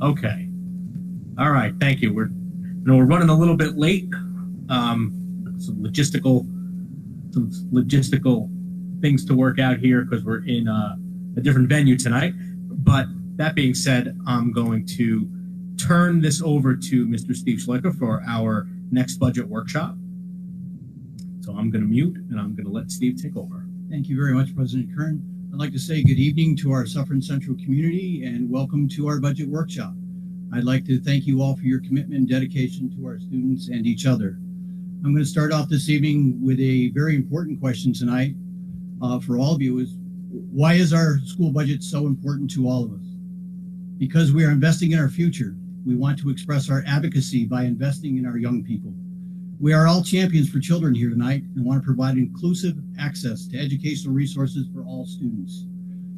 Okay. All right. Thank you. We're running a little bit late. Some logistical things to work out here because we're in a different venue tonight. But that being said, I'm going to turn this over to Mr. Steve Schleicher for our next budget workshop. So I'm going to mute and I'm going to let Steve take over. Thank you very much, President Kern. I'd like to say good evening to our Suffern Central community and welcome to our budget workshop. I'd like to thank you all for your commitment and dedication to our students and each other. I'm going to start off this evening with a very important question tonight for all of you is, why is our school budget so important to all of us? Because we are investing in our future. We want to express our advocacy by investing in our young people. We are all champions for children here tonight and want to provide inclusive access to educational resources for all students.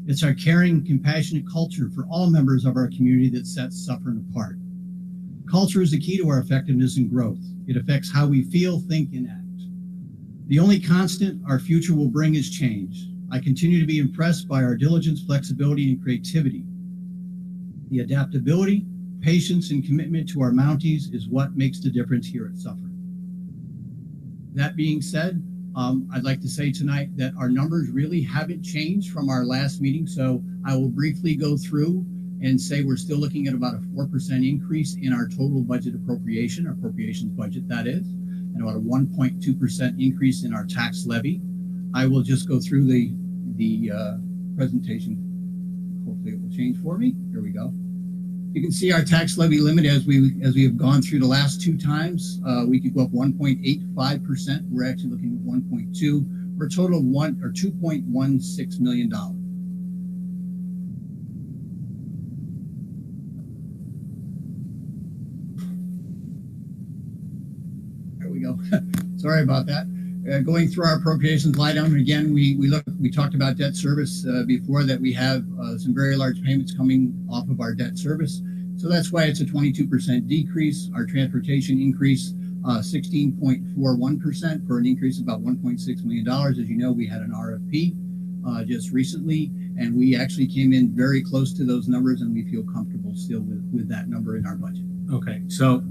It's our caring, compassionate culture for all members of our community that sets Suffern apart. Culture is the key to our effectiveness and growth. It affects how we feel, think, and act. The only constant our future will bring is change. I continue to be impressed by our diligence, flexibility, and creativity. The adaptability, patience, and commitment to our Mounties is what makes the difference here at Suffern. That being said, I'd like to say tonight that our numbers really haven't changed from our last meeting, so I will briefly go through and say we're still looking at about a 4% increase in our total budget appropriation, our appropriations budget that is, and about a 1.2% increase in our tax levy. I will just go through the presentation. Hopefully it will change for me. Here we go. You can see our tax levy limit as we have gone through the last two times. We could go up 1.85%. We're actually looking at 1.2 for a total of $2.16 million. There we go. Sorry about that. Going through our appropriations line item again, we talked about debt service before, that we have some very large payments coming off of our debt service. So that's why it's a 22% decrease. Our transportation increase 16.41% for an increase of about $1.6 million. As you know, we had an RFP just recently, and we actually came in very close to those numbers, and we feel comfortable still with that number in our budget. Okay, so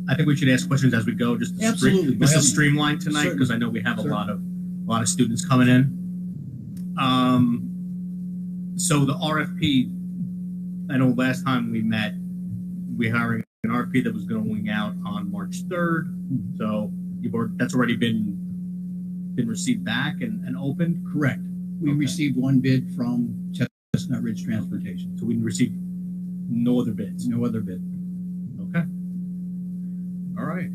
I think we should ask questions as we go, just to streamline tonight, because I know we have a lot of students coming in. So the RFP, I know last time we met, we hired an RFP that was going out on March 3rd. So that's already been received back and opened? Correct. We received one bid from Chestnut Ridge Transportation. So we received no other bids? No other bid. Okay. All right.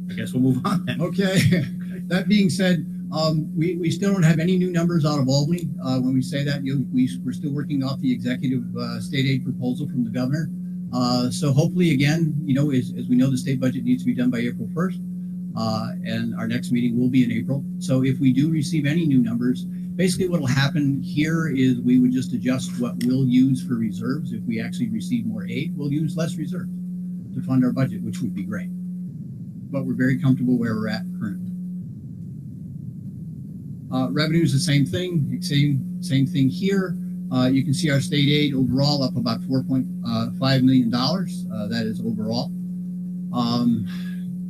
I guess we'll move on then. Okay. That being said, we still don't have any new numbers out of Albany. When we say that, we're still working off the executive state aid proposal from the governor. So hopefully, again, as we know, the state budget needs to be done by April 1st, and our next meeting will be in April. So if we do receive any new numbers, basically what will happen here is we would just adjust what we'll use for reserves. If we actually receive more aid, we'll use less reserves to fund our budget, which would be great. But we're very comfortable where we're at currently. Revenue is the same thing, same thing here. You can see our state aid overall up about $4.5 million. That is overall.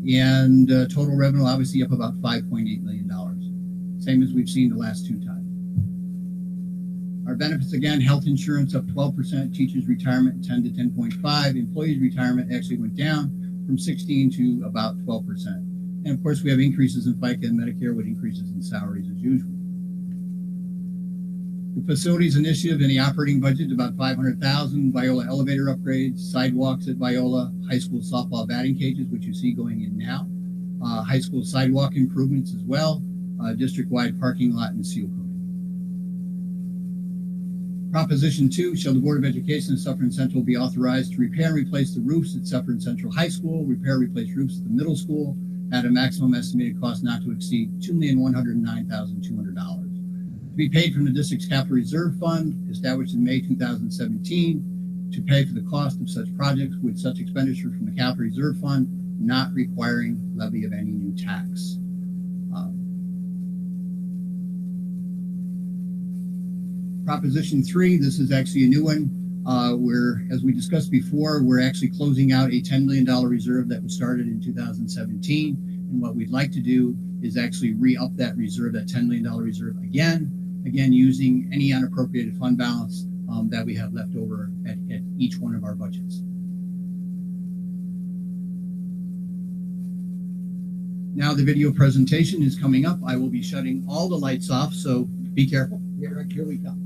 And total revenue obviously up about $5.8 million. Same as we've seen the last two times. Our benefits, again, health insurance up 12%, teachers retirement 10 to 10.5, employees retirement actually went down from 16 to about 12%. And of course, we have increases in FICA and Medicare with increases in salaries as usual. The facilities initiative in the operating budget, about $500,000, Viola elevator upgrades, sidewalks at Viola, high school softball batting cages, which you see going in now, high school sidewalk improvements as well, district-wide parking lot and seal coating. Proposition 2, shall the Board of Education of Suffern Central be authorized to repair and replace the roofs at Suffern Central High School, repair and replace roofs at the middle school at a maximum estimated cost not to exceed $2,109,200. To be paid from the district's capital reserve fund, established in May 2017, to pay for the cost of such projects with such expenditure from the capital reserve fund, not requiring levy of any new tax. Proposition 3, this is actually a new one, where, as we discussed before, we're actually closing out a $10 million reserve that was started in 2017. And what we'd like to do is actually re-up that reserve, that $10 million reserve again using any unappropriated fund balance that we have left over at each one of our budgets. Now the video presentation is coming up. I will be shutting all the lights off, so be careful. Here we come.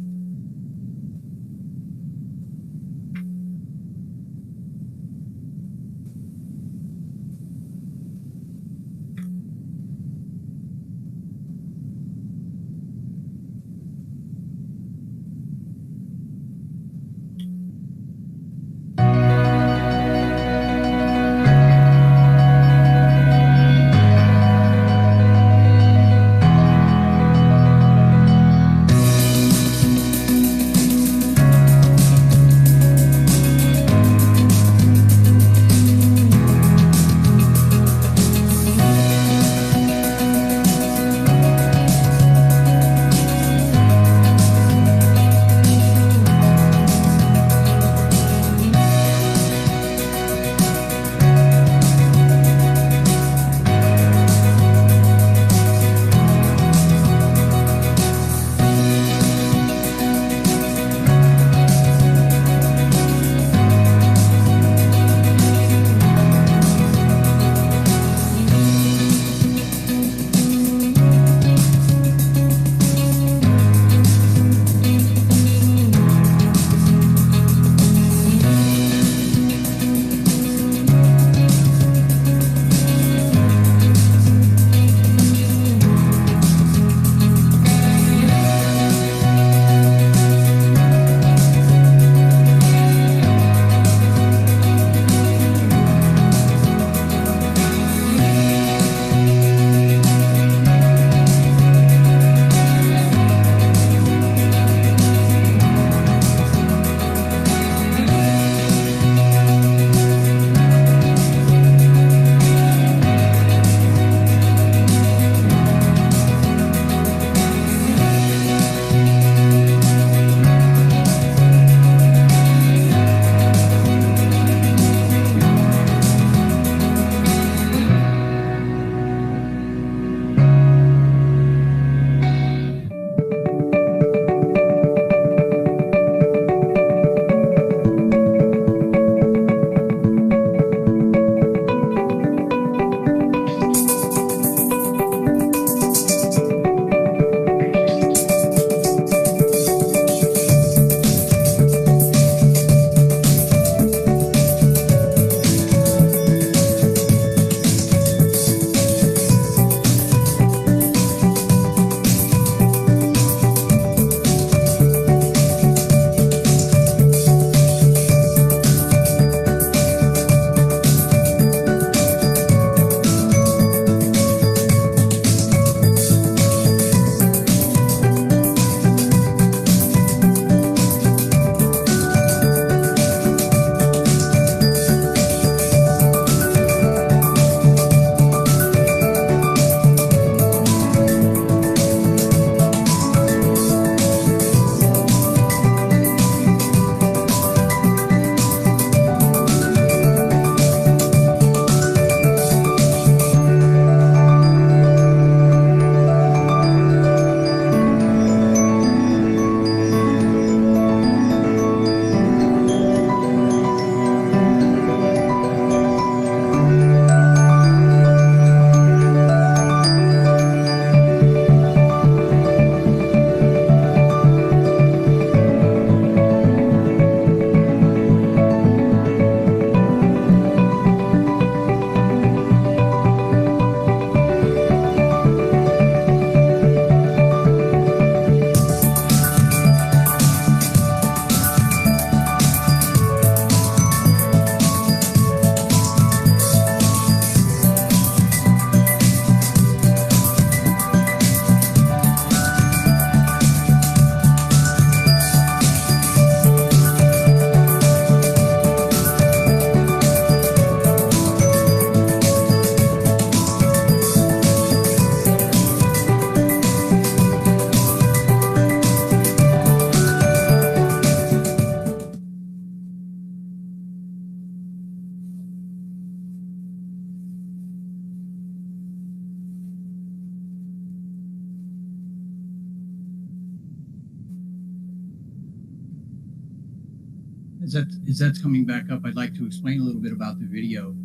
As that's coming back up, I'd like to explain a little bit about the video.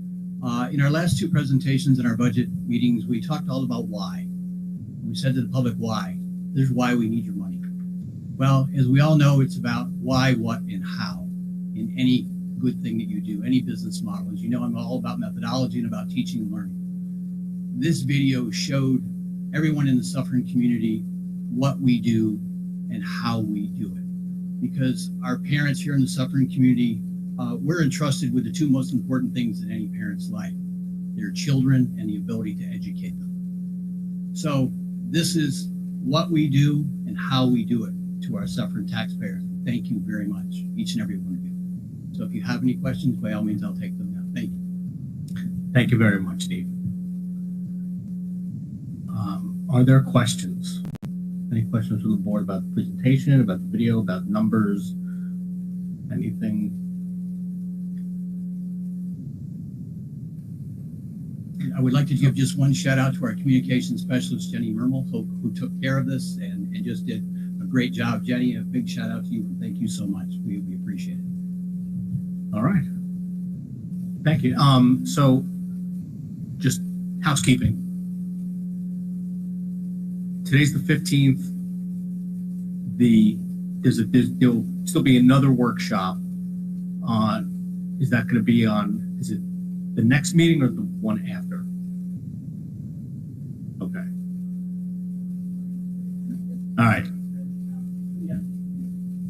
In our last two presentations in our budget meetings, we talked all about why. We said to the public why. There's why we need your money. Well, as we all know, it's about why, what, and how in any good thing that you do, any business model. As you know, I'm all about methodology and about teaching and learning. This video showed everyone in the Suffern community what we do and how we do it. Because our parents here in the Suffern community, we're entrusted with the two most important things in any parent's life: their children and the ability to educate them. So this is what we do and how we do it to our Suffern taxpayers. Thank you very much, each and every one of you. So if you have any questions, by all means, I'll take them now. Thank you. Thank you very much, Steve. Are there questions? Any questions from the board about the presentation, about the video, about numbers, anything? I would like to give just one shout out to our communications specialist, Jenny Mermel, who took care of this and just did a great job. Jenny, a big shout out to you. Thank you so much. We appreciate it. All right. Thank you. So just housekeeping. Today's the 15th. There'll still be another workshop on, is that going to be on, is it the next meeting or the one after? Okay. All right.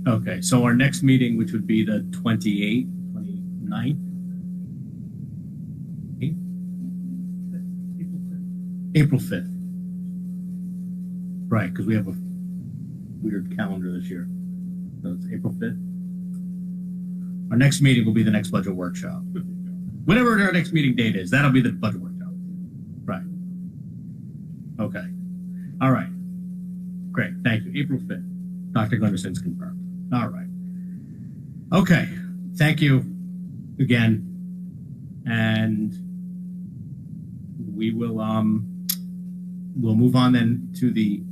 Okay, so our next meeting, which would be the 29th? April 5th. Right, because we have a weird calendar this year. So it's April 5th. Our next meeting will be the next budget workshop. Whatever our next meeting date is, that'll be the budget workshop. Right. Okay. All right. Great. Thank you. April 5th. Dr. Gunderson's confirmed. All right. Okay. Thank you again. And we will we'll move on then to the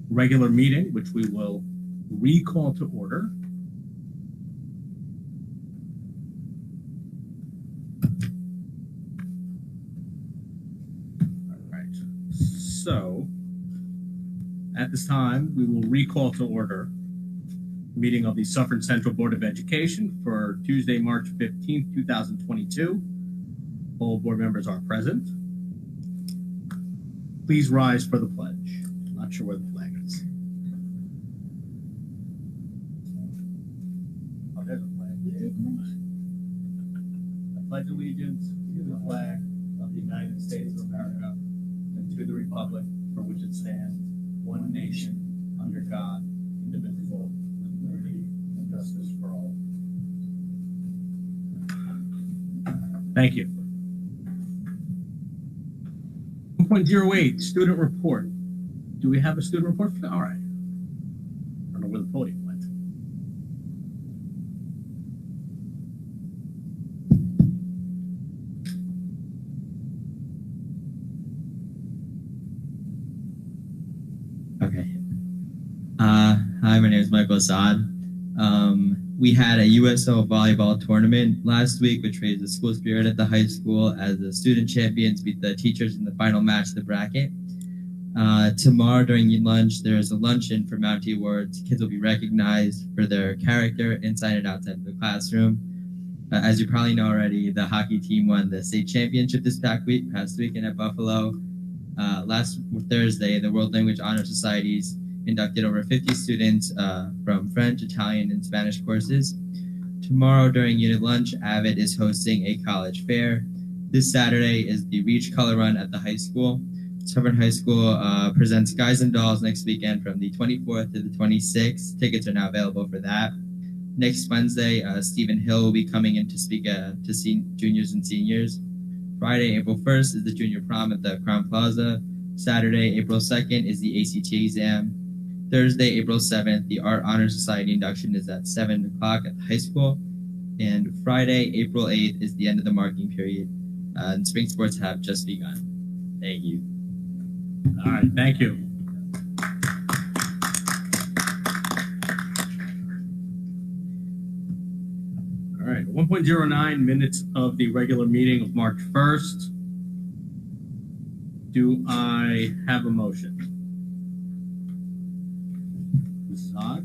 regular meeting, which we will recall to order. All right. So at this time, we will recall to order the meeting of the Suffern Central Board of Education for Tuesday, March 15th, 2022. All board members are present. Please rise for the pledge. I'm not sure where the flag is. Oh, there's a flag. I pledge allegiance to the flag of the United States of America and to the republic for which it stands, one nation, under God, indivisible, with liberty and justice for all. Thank you. 1.08, student report. Do we have a student report? All right. I don't know where the podium went. Okay. Hi, my name is Michael Assad. We had a USO volleyball tournament last week, which raised the school spirit at the high school as the student champions beat the teachers in the final match of the bracket. Tomorrow during lunch, there's a luncheon for Mountie Awards. Kids will be recognized for their character inside and outside of the classroom. As you probably know already, the hockey team won the state championship this past weekend at Buffalo. Last Thursday, the World Language Honor Societies inducted over 50 students from French, Italian, and Spanish courses. Tomorrow during unit lunch, AVID is hosting a college fair. This Saturday is the Reach Color Run at the high school. Suffern High School presents Guys and Dolls next weekend from the 24th to the 26th. Tickets are now available for that. Next Wednesday, Stephen Hill will be coming in to speak to juniors and seniors. Friday, April 1st is the junior prom at the Crown Plaza. Saturday, April 2nd is the ACT exam. Thursday, April 7th, the Art Honor Society induction is at 7 o'clock at the high school. And Friday, April 8th is the end of the marking period. And spring sports have just begun. Thank you. All right, thank you. 1.09 minutes of the regular meeting of March 1st. Do I have a motion? Mrs. Hodge?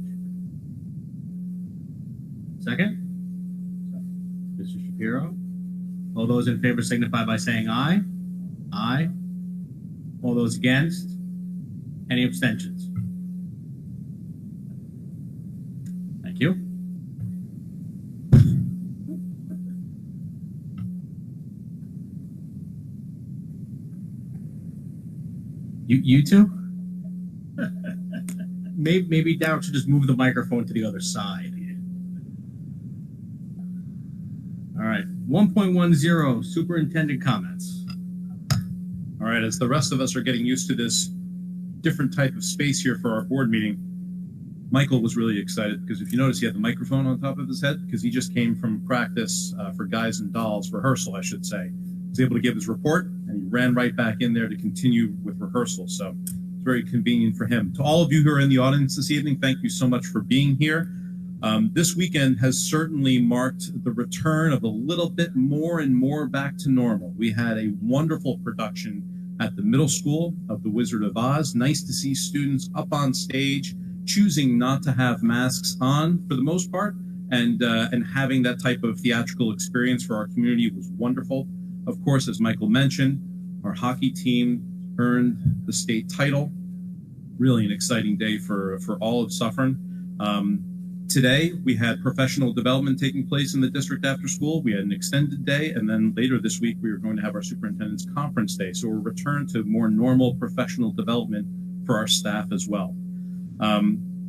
Second? Mr. Shapiro? All those in favor signify by saying aye. Aye. All those against? Any abstentions? Thank you. You two? Maybe Darryl should just move the microphone to the other side. All right. 1.10 Superintendent Comments. All right, as the rest of us are getting used to this different type of space here for our board meeting, Michael was really excited because if you notice, he had the microphone on top of his head because he just came from practice for Guys and Dolls, rehearsal, I should say. He was able to give his report and he ran right back in there to continue with rehearsal. So it's very convenient for him. To all of you who are in the audience this evening, thank you so much for being here. This weekend has certainly marked the return of a little bit more and more back to normal. We had a wonderful production at the middle school of The Wizard of Oz. Nice to see students up on stage choosing not to have masks on for the most part, and having that type of theatrical experience for our community was wonderful. Of course, as Michael mentioned, our hockey team earned the state title. Really an exciting day for all of Suffern. Today, we had professional development taking place in the district after school. We had an extended day, and then later this week, we are going to have our superintendent's conference day. So we'll return to more normal professional development for our staff as well.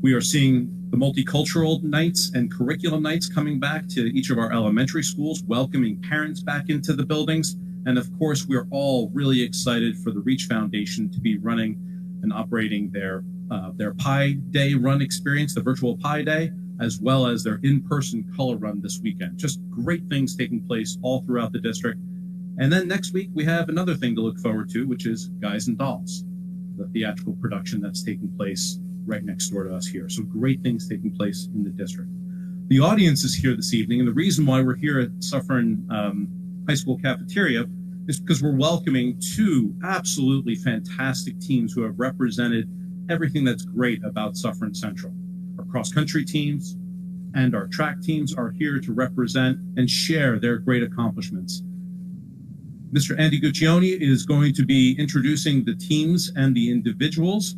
We are seeing the multicultural nights and curriculum nights coming back to each of our elementary schools, welcoming parents back into the buildings. And of course, we're all really excited for the Reach Foundation to be running and operating their Pi Day run experience, the virtual Pi Day, as well as their in-person color run this weekend. Just great things taking place all throughout the district. And then next week, we have another thing to look forward to, which is Guys and Dolls, the theatrical production that's taking place right next door to us here. So great things taking place in the district. The audience is here this evening, and the reason why we're here at Suffern High School cafeteria is because we're welcoming two absolutely fantastic teams who have represented everything that's great about Suffern Central. Our cross-country teams and our track teams are here to represent and share their great accomplishments. Mr. Andy Guccione is going to be introducing the teams and the individuals.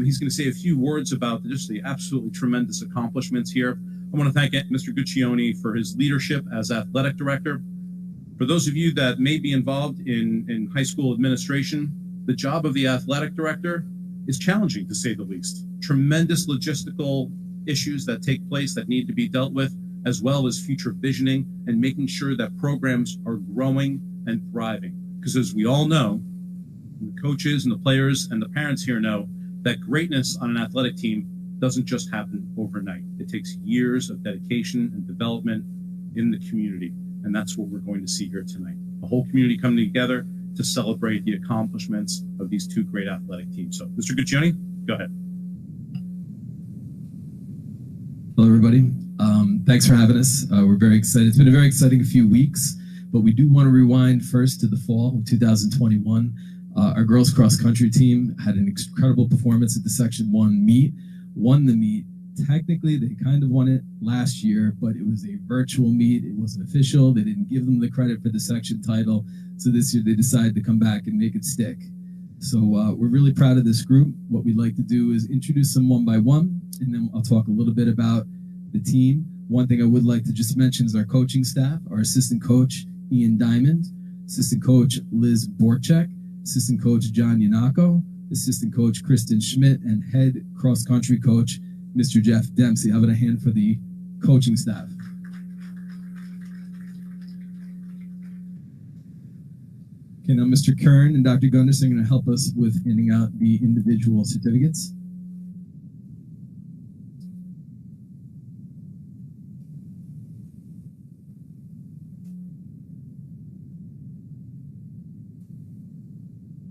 He's going to say a few words about just the absolutely tremendous accomplishments here. I want to thank Mr. Guccione for his leadership as athletic director. For those of you that may be involved in high school administration, the job of the athletic director is challenging, to say the least. Tremendous logistical issues that take place that need to be dealt with, as well as future visioning and making sure that programs are growing and thriving. Because as we all know, the coaches and the players and the parents here know, that greatness on an athletic team doesn't just happen overnight. It takes years of dedication and development in the community. And that's what we're going to see here tonight. The whole community coming together to celebrate the accomplishments of these two great athletic teams. So, Mr. Guccione, go ahead. Hello, everybody. Thanks for having us. We're very excited. It's been a very exciting few weeks, but we do want to rewind first to the fall of 2021. Our girls cross country team had an incredible performance at the Section 1 meet, won the meet. Technically, they kind of won it last year, but it was a virtual meet. It wasn't official. They didn't give them the credit for the section title. So this year they decided to come back and make it stick. So we're really proud of this group. What we'd like to do is introduce them one by one, and then I'll talk a little bit about the team. One thing I would like to just mention is our coaching staff, our assistant coach, Ian Diamond, assistant coach, Liz Borchek, assistant coach, John Yanako, assistant coach, Kristen Schmidt, and head cross-country coach, Mr. Jeff Dempsey. How about a hand for the coaching staff? Okay, now Mr. Kern and Dr. Gunderson are going to help us with handing out the individual certificates.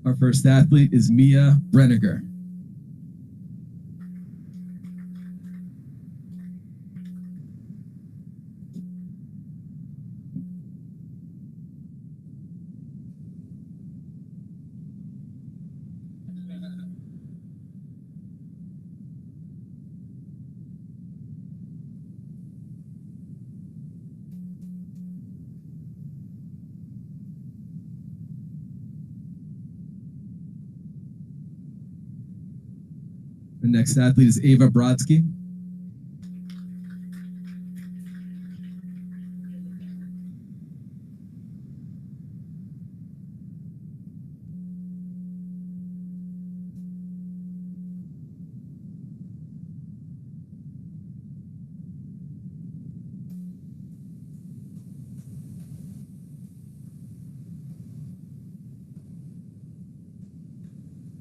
Our first athlete is Mia Brenniger. Our next athlete is Ava Brodsky.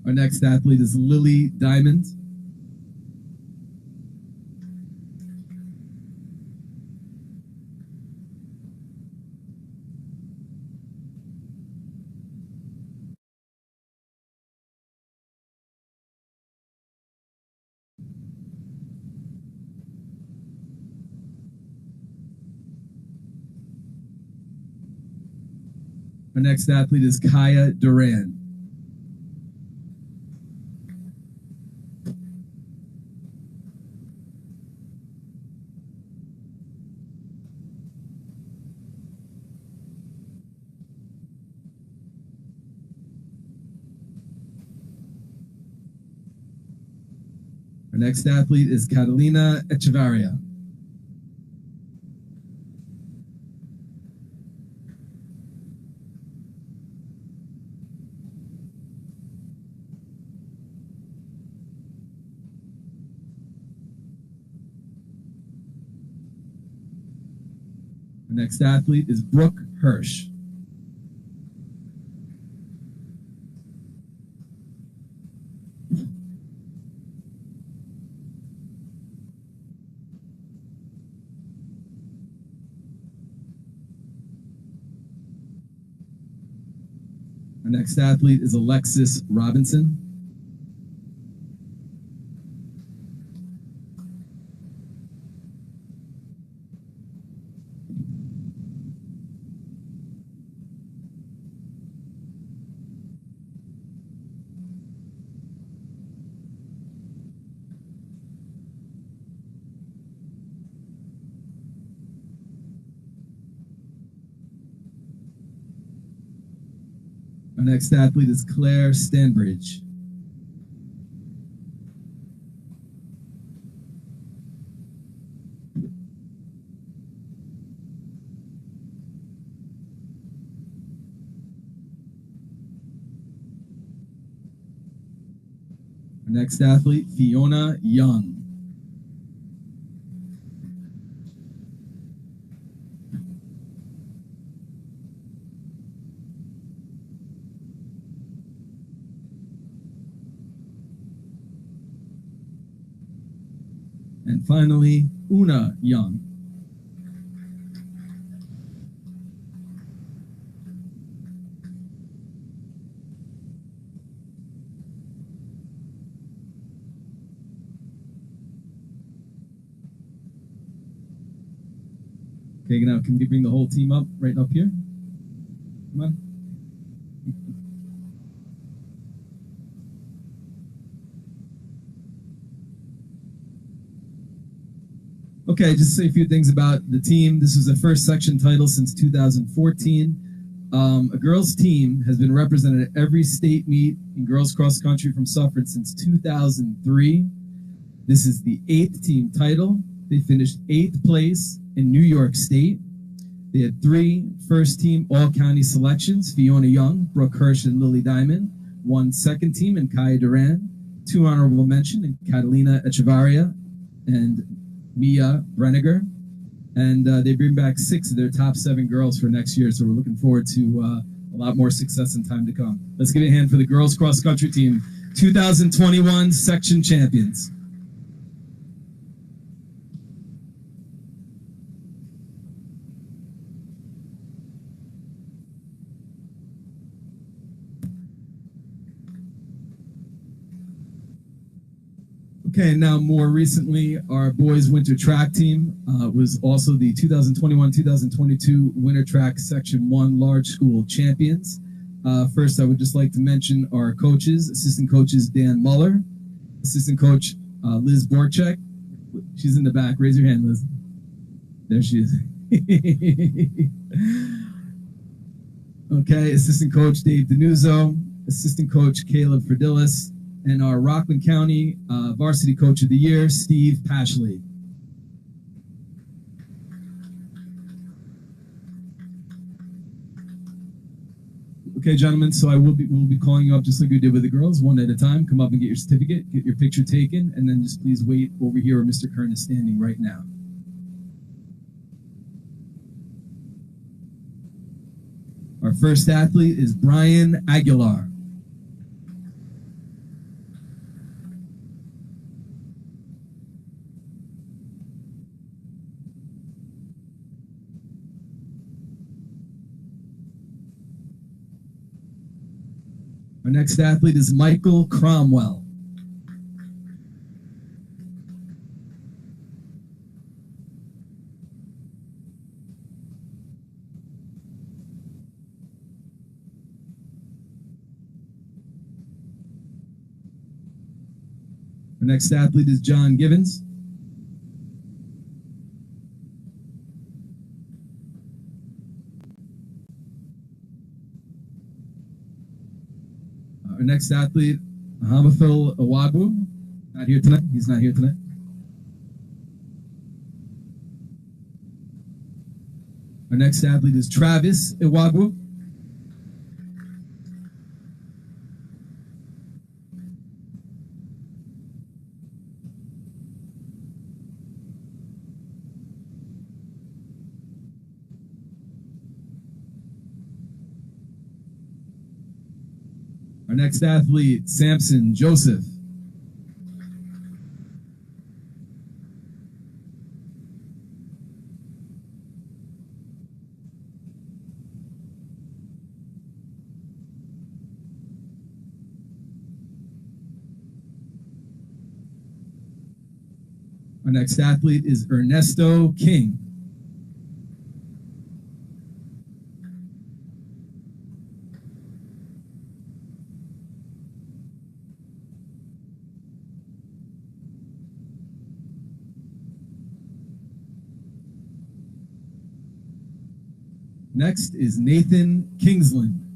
Our next athlete is Lily Diamond. Our next athlete is Kaya Duran. Our next athlete is Catalina Echevarria. Our next athlete is Brooke Hirsch. Our next athlete is Alexis Robinson. Our next athlete is Claire Stanbridge. Our next athlete, Fiona Young. And finally, Una Young. Okay, now can we bring the whole team up, right up here? Come on. Okay, just to say a few things about the team. This was the first section title since 2014. A girls' team has been represented at every state meet in girls cross country from Suffern since 2003. This is the 8th team title. They finished 8th place in New York State. They had 3 first-team all-county selections, Fiona Young, Brooke Hirsch, and Lily Diamond. 1 second team in Kaya Duran. 2 honorable mention in Catalina Echevarria and Mia Brenniger. And they bring back 6 of their top 7 girls for next year, so we're looking forward to a lot more success in time to come. Let's give it a hand for the girls cross-country team, 2021 section champions. Okay, now more recently, our boys winter track team was also the 2021-2022 winter track section 1 large school champions. First, I would just like to mention our coaches, assistant coaches Dan Muller, assistant coach Liz Borchek. She's in the back. Raise your hand, Liz. There she is. Okay, assistant coach Dave Denuzzo, assistant coach Caleb Fredilis, and our Rockland County Varsity Coach of the Year, Steve Pashley. Okay, gentlemen, so we'll be calling you up just like we did with the girls, one at a time. Come up and get your certificate, get your picture taken, and then just please wait over here where Mr. Kern is standing right now. Our first athlete is Brian Aguilar. Our next athlete is Michael Cromwell. Our next athlete is John Givens. Our next athlete, Hamafil Awagwu, not here tonight. He's not here tonight. Our next athlete is Travis Iwagwu. Our next athlete, Samson Joseph. Our next athlete is Ernesto King. Next is Nathan Kingsland.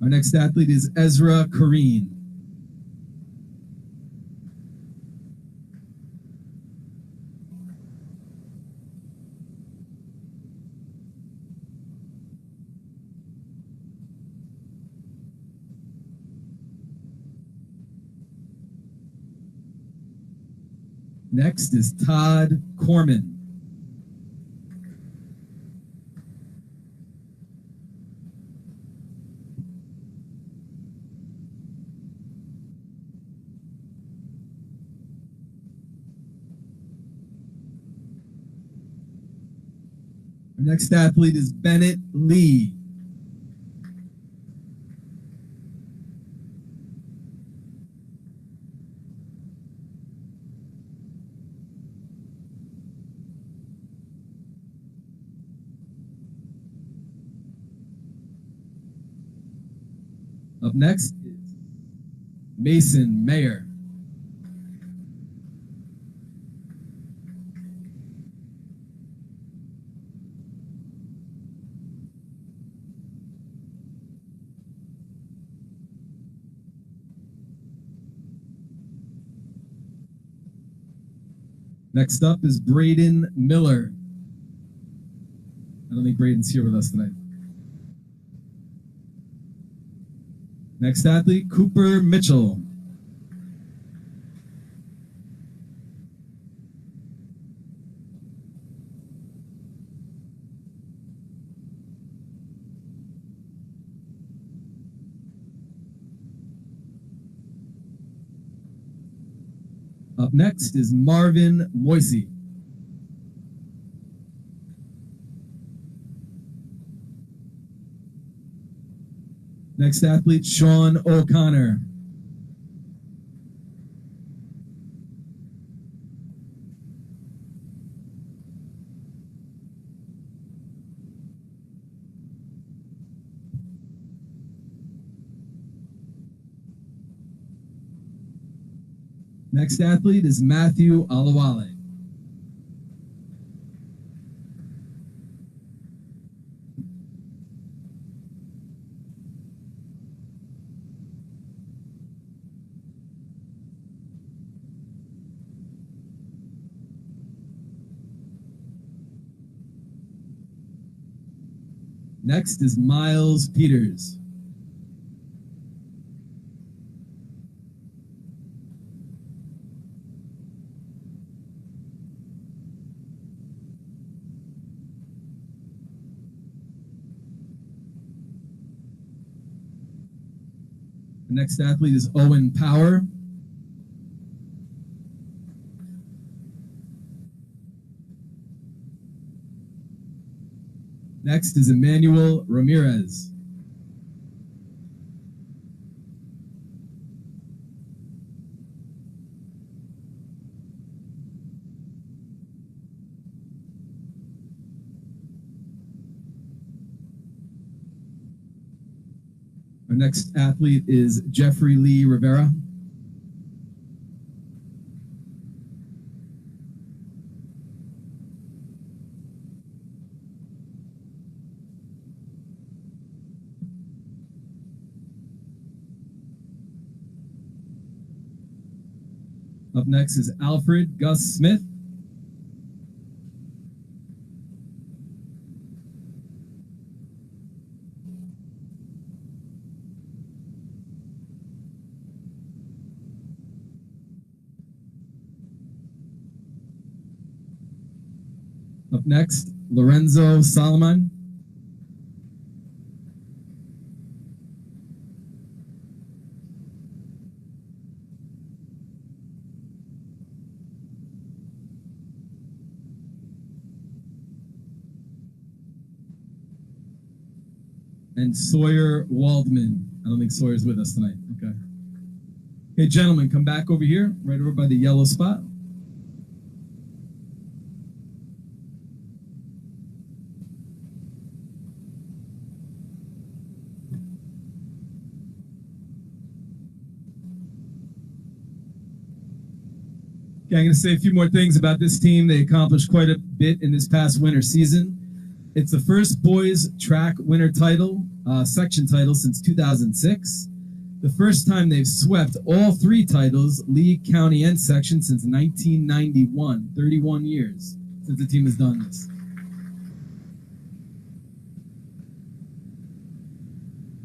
Our next athlete is Ezra Kareen. Next is Todd Corman. Our next athlete is Bennett Lee. Up next is Mason Mayer. Next up is Braden Miller. I don't think Braden's here with us tonight. Next athlete, Cooper Mitchell. Up next is Marvin Moisey. Next athlete, Sean O'Connor. Next athlete is Matthew Alawale. Next is Miles Peters. The next athlete is Owen Power. Next is Emmanuel Ramirez. Our next athlete is Jeffrey Lee Rivera. Up next is Alfred Gus Smith. Up next, Lorenzo Solomon. And Sawyer Waldman. I don't think Sawyer's with us tonight. Okay. Hey, gentlemen, come back over here, right over by the yellow spot. Okay, I'm going to say a few more things about this team. They accomplished quite a bit in this past winter season. It's the first boys track winter title, section title since 2006. The first time they've swept all three titles, league, county, and section, since 1991. 31 years since the team has done this.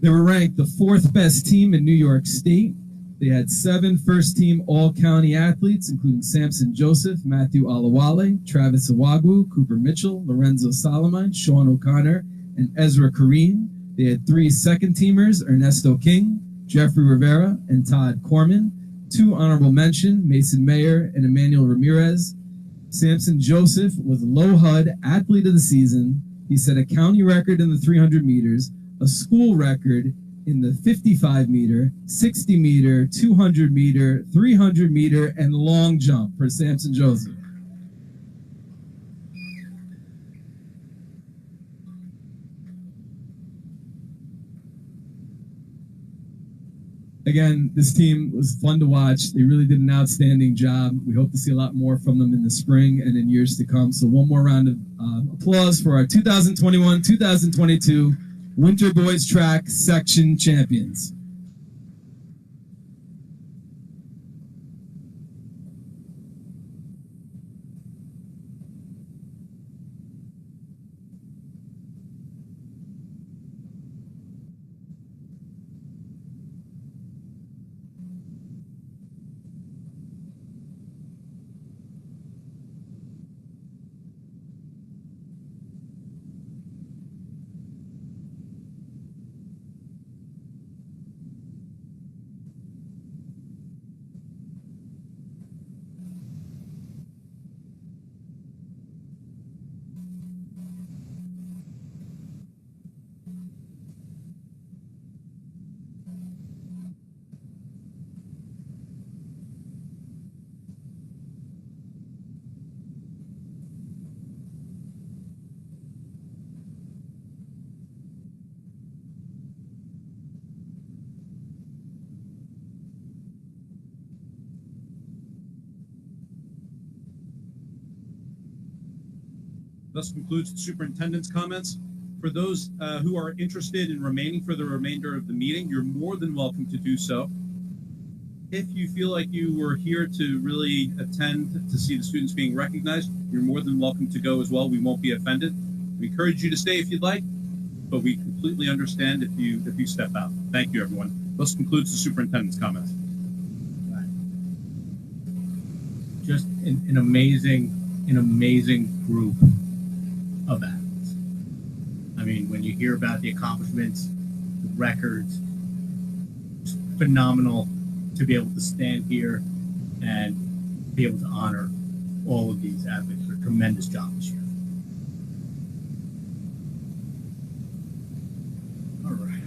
They were ranked the fourth best team in New York State. They had 7 first-team all-county athletes, including Samson Joseph, Matthew Alawale, Travis Awagwu, Cooper Mitchell, Lorenzo Solomon, Sean O'Connor, and Ezra Kareem. They had 3 second-teamers, Ernesto King, Jeffrey Rivera, and Todd Corman. 2 honorable mention, Mason Mayer and Emmanuel Ramirez. Samson Joseph was Low HUD Athlete of the Season. He set a county record in the 300 meters, a school record in the 55-meter, 60-meter, 200-meter, 300-meter, and long jump for Samson Joseph. Again, this team was fun to watch. They really did an outstanding job. We hope to see a lot more from them in the spring and in years to come. So one more round of applause for our 2021-2022 Winter Boys Track Section Champions. Thus concludes the superintendent's comments. For those who are interested in remaining for the remainder of the meeting, you're more than welcome to do so. If you feel like you were here to really attend to see the students being recognized, you're more than welcome to go as well. We won't be offended. We encourage you to stay if you'd like, but we completely understand if you step out. Thank you, everyone. This concludes the superintendent's comments. Just an amazing group of athletes. I mean, when you hear about the accomplishments, the records, it's phenomenal to be able to stand here and be able to honor all of these athletes for a tremendous job this year. All right.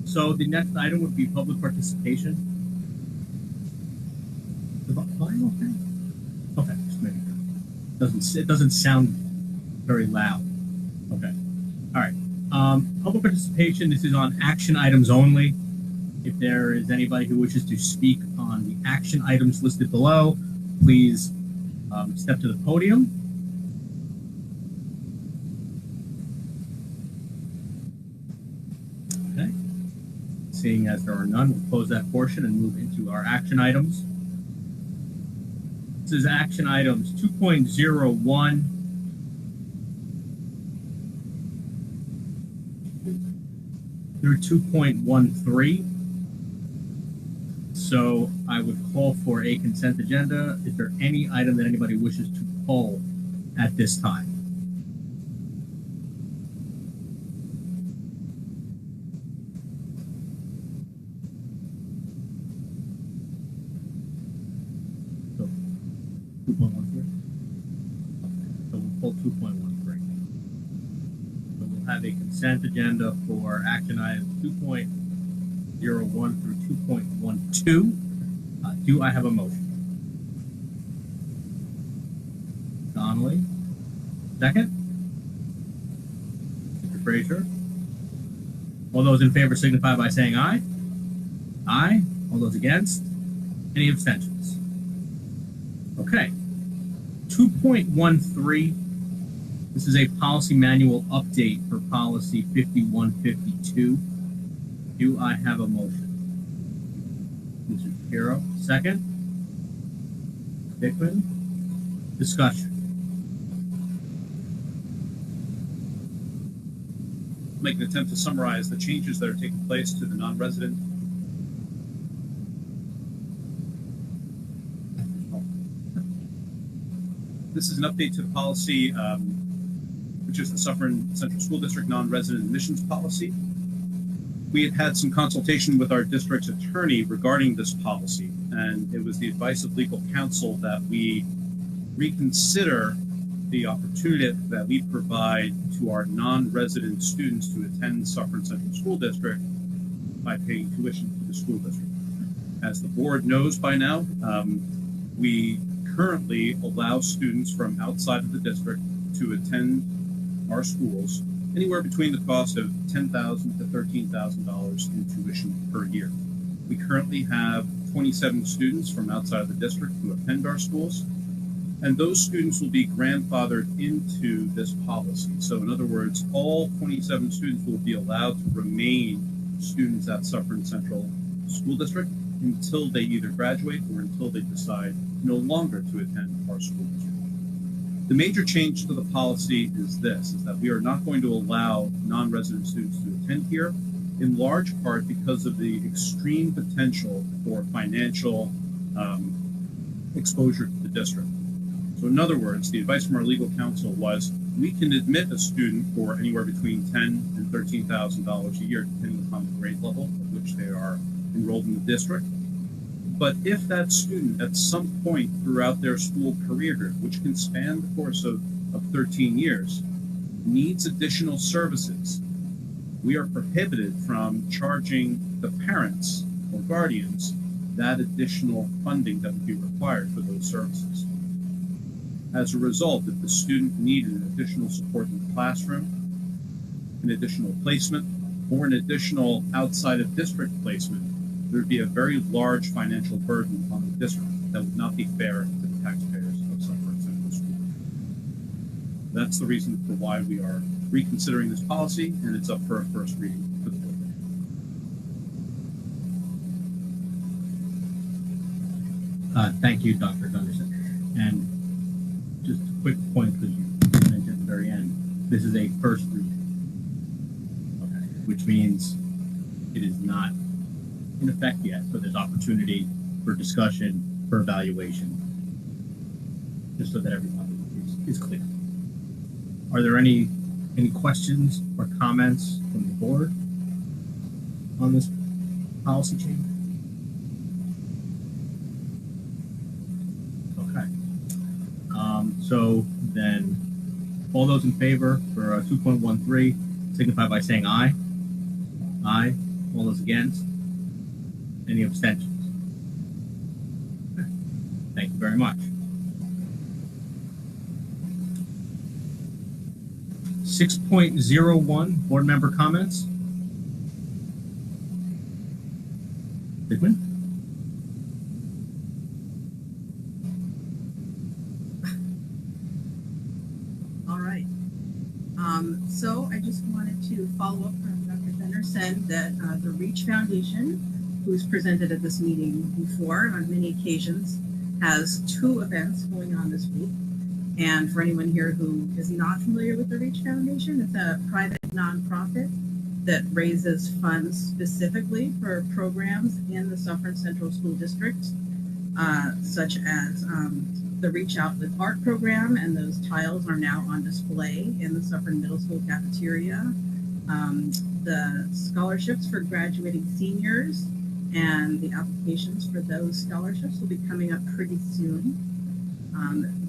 So the next item would be public participation. The volume okay? Okay, just maybe it doesn't sound very loud. Okay. All right. Public participation. This is on action items only. If there is anybody who wishes to speak on the action items listed below, please step to the podium. Okay. Seeing as there are none, we'll close that portion and move into our action items. This is action items 2.01 through 2.13. So I would call for a consent agenda. Is there any item that anybody wishes to pull at this time? So 2.13. So we'll pull 2.13. So we'll have a consent agenda for action items 2.01 through 2.12. Do I have a motion? Donnelly. Second? Mr. Frazier. All those in favor signify by saying aye. Aye. All those against? Any abstentions? Okay. 2.13. This is a policy manual update for policy 5152. Do I have a motion? Mr. Shapiro, second. Dickman, discussion. Make an attempt to summarize the changes that are taking place to the non-resident. This is an update to the policy, which is the Suffern Central School District non-resident admissions policy. We had some consultation with our district's attorney regarding this policy, and it was the advice of legal counsel that we reconsider the opportunity that we provide to our non-resident students to attend Suffern Central School District by paying tuition to the school district. As the board knows by now, we currently allow students from outside of the district to attend our schools anywhere between the cost of $10,000 to $13,000 in tuition per year. We currently have 27 students from outside of the district who attend our schools, and those students will be grandfathered into this policy. So in other words, all 27 students will be allowed to remain students at Suffern Central School District until they either graduate or until they decide no longer to attend our school district. The major change to the policy is this, is that we are not going to allow non-resident students to attend here, in large part because of the extreme potential for financial exposure to the district. So in other words, the advice from our legal counsel was we can admit a student for anywhere between $10,000 and $13,000 a year, depending upon the grade level at which they are enrolled in the district. But if that student at some point throughout their school career, which can span the course of 13 years, needs additional services, we are prohibited from charging the parents or guardians that additional funding that would be required for those services. As a result, if the student needed additional support in the classroom, an additional placement, or an additional outside of district placement, there'd be a very large financial burden on the district. that would not be fair to the taxpayers of Suffern Central School. That's the reason for why we are reconsidering this policy, and it's up for a first reading for the board. Thank you, Dr. Gunderson. And just a quick point, because you mentioned at the very end, this is a first reading, okay, which means it is not in effect yet, so there's opportunity for discussion, for evaluation, just so that everybody is clear. Are there any questions or comments from the board on this policy change? Okay. So then, all those in favor for 2.13 signify by saying aye. Aye. All those against? Any abstentions? Okay. Thank you very much. 6.01 board member comments. Dickman? All right. So I just wanted to follow up from Dr. Gunderson that the REACH Foundation, who's presented at this meeting before on many occasions, has 2 events going on this week. And for anyone here who is not familiar with the REACH Foundation, it's a private nonprofit that raises funds specifically for programs in the Suffern Central School District, such as the Reach Out with Art program, and those tiles are now on display in the Suffern Middle School cafeteria. The scholarships for graduating seniors and the applications for those scholarships will be coming up pretty soon.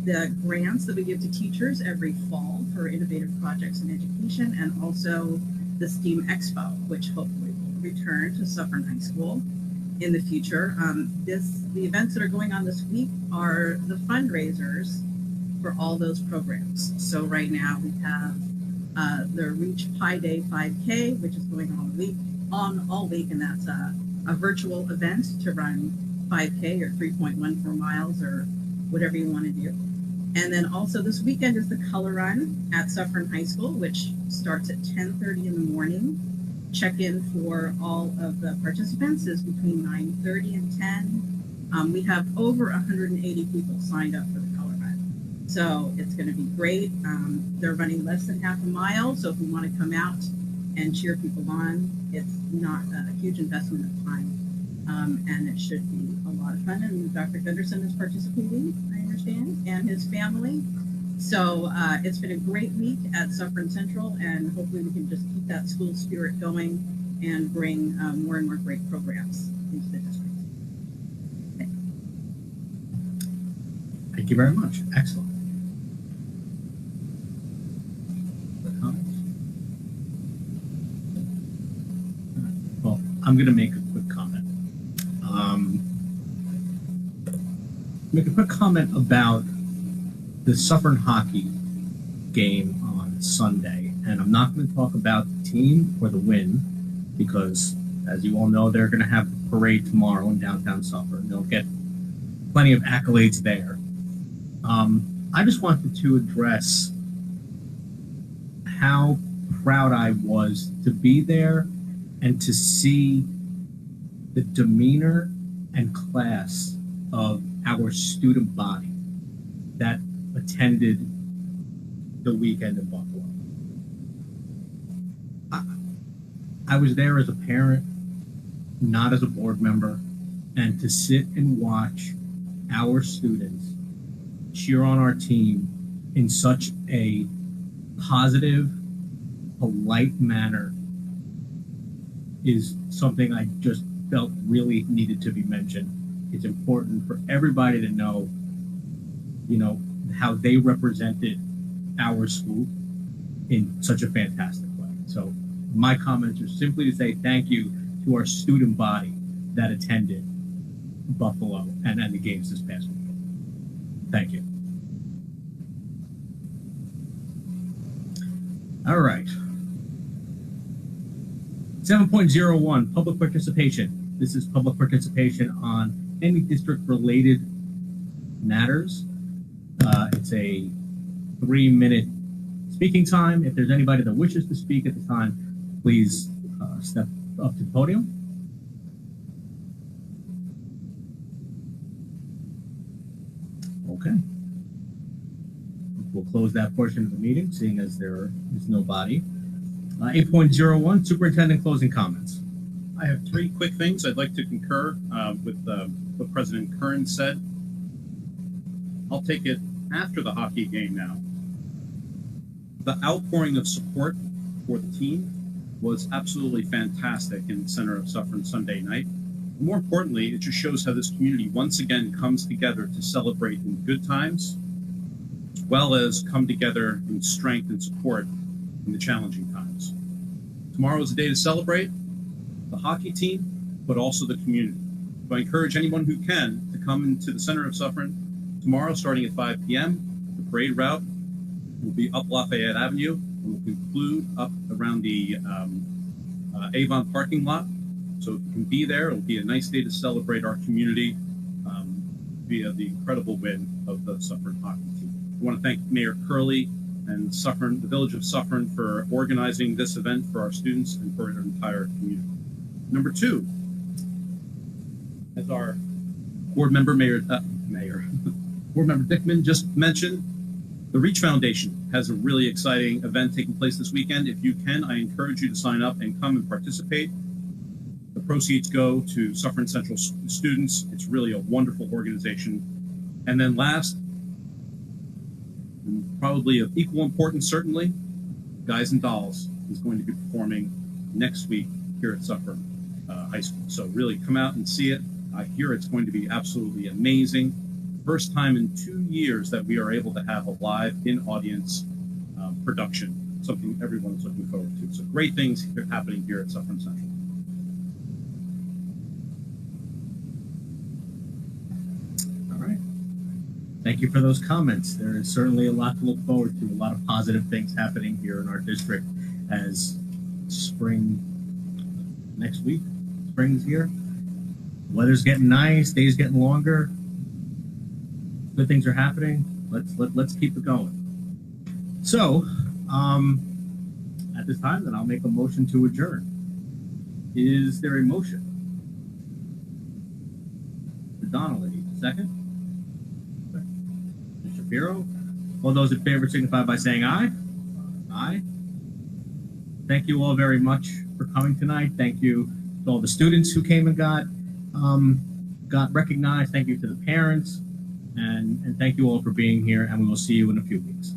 The grants that we give to teachers every fall for innovative projects in education, and also the STEAM Expo, which hopefully will return to Suffern High School in the future. The events that are going on this week are the fundraisers for all those programs. So right now we have the Reach Pi Day 5K, which is going on all week, and that's a virtual event to run 5K or 3.14 miles or whatever you want to do. And then also this weekend is the Color Run at Suffern High School, which starts at 10:30 in the morning. Check-in for all of the participants is between 9:30 and 10. We have over 180 people signed up for the Color Run. So it's going to be great. They're running less than half a mile, so if you want to come out and cheer people on, it's not a huge investment of time. And it should be a lot of fun. And Dr. Gunderson is participating, I understand, and his family. So it's been a great week at Suffern Central, and hopefully we can just keep that school spirit going and bring more and more great programs into the district. Okay. Thank you very much. Excellent. Other comments? Well, I'm going to make a quick comment. Make a quick comment about the Suffern hockey game on Sunday, and I'm not going to talk about the team or the win, because as you all know, they're going to have the parade tomorrow in downtown Suffern. They'll get plenty of accolades there. I just wanted to address how proud I was to be there and to see the demeanor and class of our student body that attended the weekend in Buffalo. I was there as a parent, not as a board member, and to sit and watch our students cheer on our team in such a positive, polite manner is something I just felt really needed to be mentioned. It's important for everybody to know, how they represented our school in such a fantastic way. So my comments are simply to say thank you to our student body that attended Buffalo and the games this past weekend. Thank you. All right. 7.01, public participation. This is public participation on any district-related matters. It's a 3-minute speaking time. If there's anybody that wishes to speak at the time, please step up to the podium. Okay. We'll close that portion of the meeting, seeing as there is nobody. 8.01, Superintendent closing comments. I have 3 quick things. I'd like to concur with what President Kern said. I'll take it after the hockey game now. The outpouring of support for the team was absolutely fantastic in the center of Suffern Sunday night. More importantly, it just shows how this community once again comes together to celebrate in good times, as well as come together in strength and support in the challenging times. Tomorrow is a day to celebrate the hockey team, but also the community. So I encourage anyone who can to come into the center of Suffern tomorrow, starting at 5 p.m. The parade route will be up Lafayette Avenue and will conclude up around the Avon parking lot. So if you can be there, it'll be a nice day to celebrate our community via the incredible win of the Suffern hockey team. I want to thank Mayor Curley and Suffern, the Village of Suffern, for organizing this event for our students and for our entire community. Number 2, as our board member Board Member Dickman just mentioned, the Reach Foundation has a really exciting event taking place this weekend. If you can, I encourage you to sign up and come and participate. The proceeds go to Suffern Central students. It's really a wonderful organization. And then last, and probably of equal importance, certainly, Guys and Dolls is going to be performing next week here at Suffern High School. So really come out and see it. I hear it's going to be absolutely amazing. First time in 2 years that we are able to have a live in-audience production, something everyone's looking forward to. So great things happening here at Suffern Central. All right. Thank you for those comments. There is certainly a lot to look forward to, a lot of positive things happening here in our district as spring next week. Spring's here. Weather's getting nice, days getting longer. Good things are happening. Let's keep it going. So, at this time, then I'll make a motion to adjourn. Is there a motion? Mr. Donnelly, second. Mr. Shapiro. All those in favor signify by saying aye. Aye. Thank you all very much for coming tonight. Thank you to all the students who came and got recognized. Thank you to the parents. And thank you all for being here, and we will see you in a few weeks.